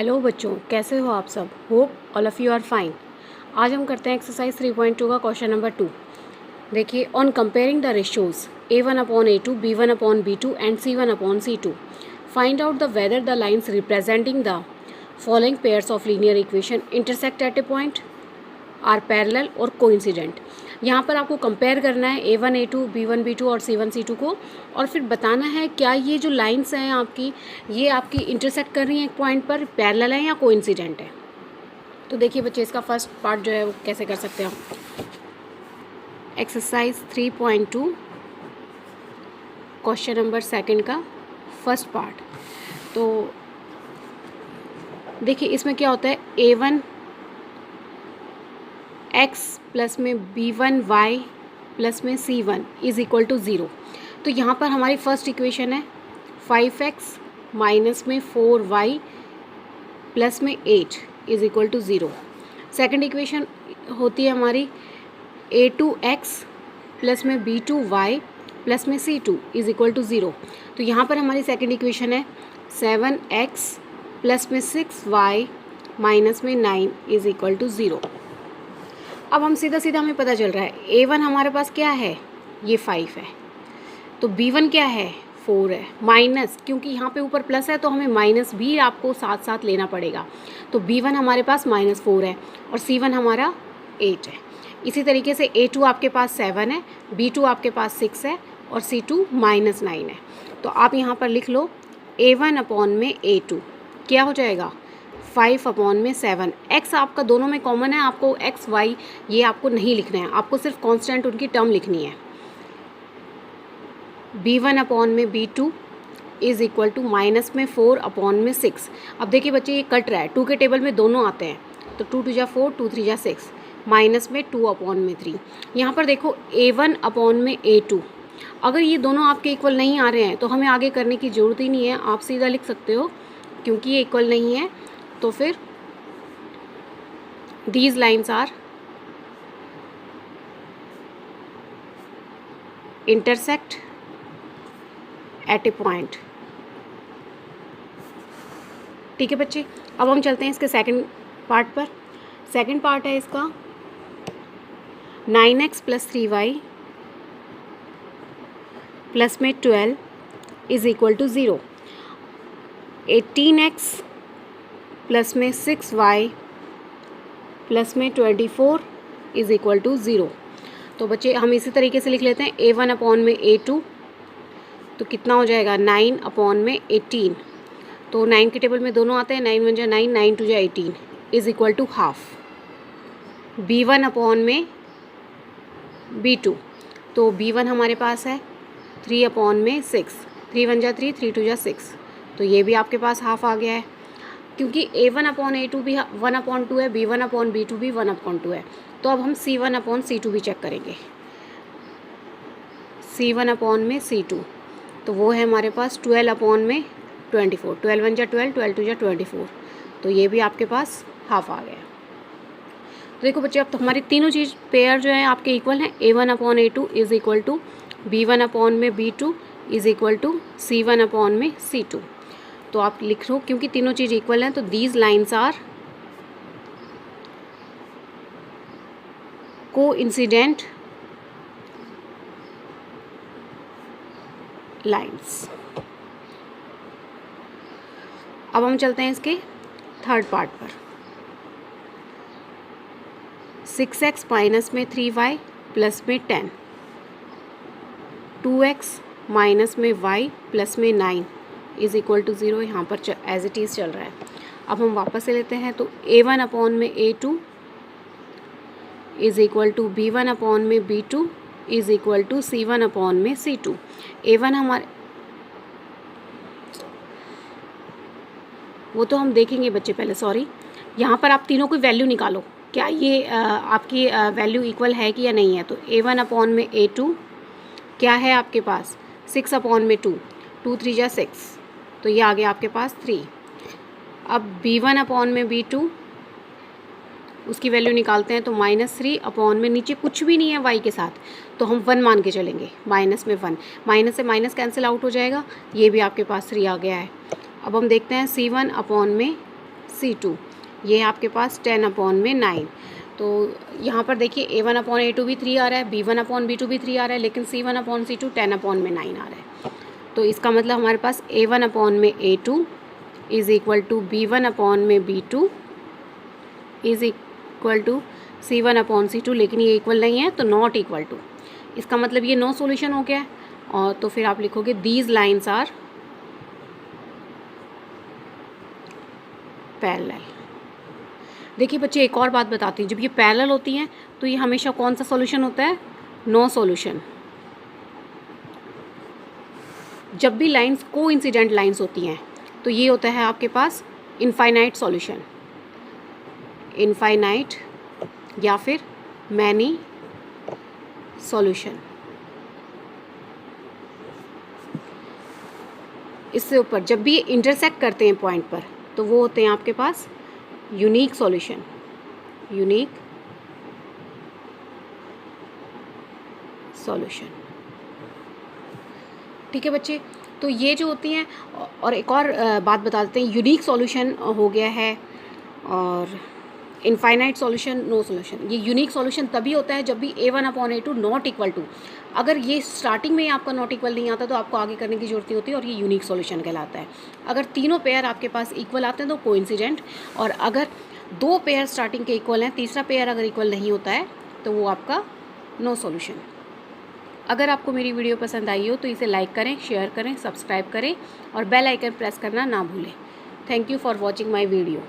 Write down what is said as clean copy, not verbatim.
Hello बच्चों, कैसे हो आप सब। Hope all of you are fine. आज हम करते हैं एक्सरसाइज 3.2 का क्वेश्चन नंबर 2। देखिए, on comparing the ratios A1/A2, B1/B2 and C1/C2, find out the whether the lines representing the following pairs of linear equation intersect at a point, are parallel और coincident. यहाँ पर आपको compare करना है A1/A2, B1/B2 और C1/C2 को, और फिर बताना है क्या ये जो लाइंस हैं आपकी, ये आपकी इंटरसेक्ट कर रही हैं एक पॉइंट पर, पैरेलल है या कोइंसिडेंट है। तो देखिए बच्चे, इसका फर्स्ट पार्ट जो है वो कैसे कर सकते हैं हम। एक्सरसाइज 3.2 क्वेश्चन नंबर 2 का फर्स्ट पार्ट। तो देखिए इसमें क्या होता है, A1 x प्लस में B1 y प्लस में C1 इज़ इक्वल टू 0। तो यहाँ पर हमारी फर्स्ट इक्वेशन है 5x माइनस में 4y प्लस में 8 is equal to 0। Second equation होती है हमारी A2x प्लस में B2y प्लस में C2 इज़ इक्वल टू 0। तो यहाँ पर हमारी सेकेंड इक्वेशन है 7x प्लस में 6y माइनस में 9 इज़ इक्वल टू 0। अब हम सीधा हमें पता चल रहा है A1 हमारे पास क्या है, ये 5 है, तो B1 क्या है, 4 है, माइनस क्योंकि यहाँ पे ऊपर प्लस है तो हमें माइनस भी आपको साथ साथ लेना पड़ेगा। तो B1 हमारे पास -4 है और C1 हमारा 8 है। इसी तरीके से A2 आपके पास 7 है, B2 आपके पास 6 है और C2 -9 है। तो आप यहाँ पर लिख लो A1/A2 क्या हो जाएगा, 5/7। x आपका दोनों में कॉमन है, आपको x y ये आपको नहीं लिखना है, आपको सिर्फ कांस्टेंट उनकी टर्म लिखनी है। B1/B2 is equal to -4/6। अब देखिए बच्चे, ये कट रहा है, 2 के टेबल में दोनों आते हैं, तो 2 2 जा 4, 2 3 जा 6, -2/3। यहाँ पर देखो A1/A2, अगर ये दोनों आपके इक्वल नहीं आ रहे हैं तो हमें आगे करने की ज़रूरत ही नहीं है, आप सीधा लिख सकते हो क्योंकि ये इक्वल नहीं है। तो फिर these lines are intersect at a point. ठीक है बच्चे, अब हम चलते हैं इसके सेकंड पार्ट पर। सेकंड पार्ट है इसका 9x प्लस 3y प्लस में 12 is equal to 0। 18x plus में 6y प्लस में 24 इज़ इक्वल टू 0। तो बच्चे हम इसी तरीके से लिख लेते हैं A1/A2, तो कितना हो जाएगा 9/18। तो 9 के टेबल में दोनों आते हैं, 9 1 जा 9, 9 2 जा 18 is equal to half. B1/B2, तो B1 हमारे पास है 3/6, 3 1 जा 3, 3 2 जा 6, तो ये भी आपके पास हाफ आ गया है। क्योंकि A1/A2 भी 1/2 है, B1/B2 भी 1/2 है। तो अब हम C1/C2 भी चेक करेंगे। C1/C2, तो वो है हमारे पास 12/24, 12 1 जा 12, 12 2 जा 24, तो ये भी आपके पास हाफ आ गया। तो देखो बच्चे, अब तो हमारी तीनों चीज़ पेयर जो है आपके इक्वल हैं। A1/A2 is equal to B1/B2 is equal to C1/C2। तो आप लिख लो, क्योंकि तीनों चीज़ इक्वल हैं तो these lines are coincident lines. अब हम चलते हैं इसके थर्ड पार्ट पर। 6x माइनस में 3y प्लस में 10, 2x माइनस में y प्लस में 9 इज़ इक्वल टू 0। यहाँ पर एज इट इज़ चल रहा है। अब हम वापस से लेते हैं, तो A1/A2 is equal to B1/B2 is equal to C1/C2। A1 हमारे, वो तो हम देखेंगे बच्चे पहले, सॉरी। यहाँ पर आप तीनों की वैल्यू निकालो, क्या ये आपकी वैल्यू इक्वल है कि या नहीं है। तो A1/A2 क्या है आपके पास, 6/2, 2 3 जा 6, तो ये आ गया आपके पास 3। अब B1/B2 उसकी वैल्यू निकालते हैं, तो -3 में नीचे कुछ भी नहीं है y के साथ, तो हम 1 मान के चलेंगे, माइनस में 1, माइनस से माइनस कैंसिल आउट हो जाएगा, ये भी आपके पास 3 आ गया है। अब हम देखते हैं C1/C2 C2, ये है आपके पास 10/9। तो यहाँ पर देखिए A1/A2 भी 3 आ रहा है, B1/B2 भी 3 आ रहा है, लेकिन C1/C2 10/9 आ रहा है। तो इसका मतलब हमारे पास A1/A2 is equal to B1/B2 is equal to C1/C2, लेकिन ये इक्वल नहीं है तो नॉट इक्वल टू। इसका मतलब ये नो सॉल्यूशन हो गया है। और तो फिर आप लिखोगे दीज लाइन्स आर पैरेलल। देखिए बच्चे, एक और बात बताती हूँ, जब ये पैरेलल होती हैं तो ये हमेशा कौन सा सॉल्यूशन होता है? No solution. जब भी लाइंस कोइंसिडेंट लाइंस होती हैं तो ये होता है आपके पास इनफाइनाइट सॉल्यूशन, इनफाइनाइट या फिर मैनी सॉल्यूशन। इससे ऊपर जब भी इंटरसेक्ट करते हैं पॉइंट पर तो वो होते हैं आपके पास यूनिक सॉल्यूशन, यूनिक सॉल्यूशन। ठीक है बच्चे, तो ये जो होती हैं, और एक और बात बता देते हैं, यूनिक सॉल्यूशन हो गया है और इनफाइनाइट सॉल्यूशन, नो सॉल्यूशन। ये यूनिक सॉल्यूशन तभी होता है जब भी A1/A2 नॉट इक्वल टू, अगर ये स्टार्टिंग में ही आपका नॉट इक्वल नहीं आता तो आपको आगे करने की जरूरत नहीं होती और ये यूनिक सॉल्यूशन कहलाता है। अगर तीनों पेयर आपके पास इक्वल आते हैं तो कोइंसिडेंट, और अगर 2 पेयर स्टार्टिंग के इक्वल हैं, तीसरा पेयर अगर इक्वल नहीं होता है तो वो आपका नो सॉल्यूशन। अगर आपको मेरी वीडियो पसंद आई हो तो इसे लाइक करें, शेयर करें, सब्सक्राइब करें और बेल आइकन प्रेस करना ना भूलें। Thank you for watching my video.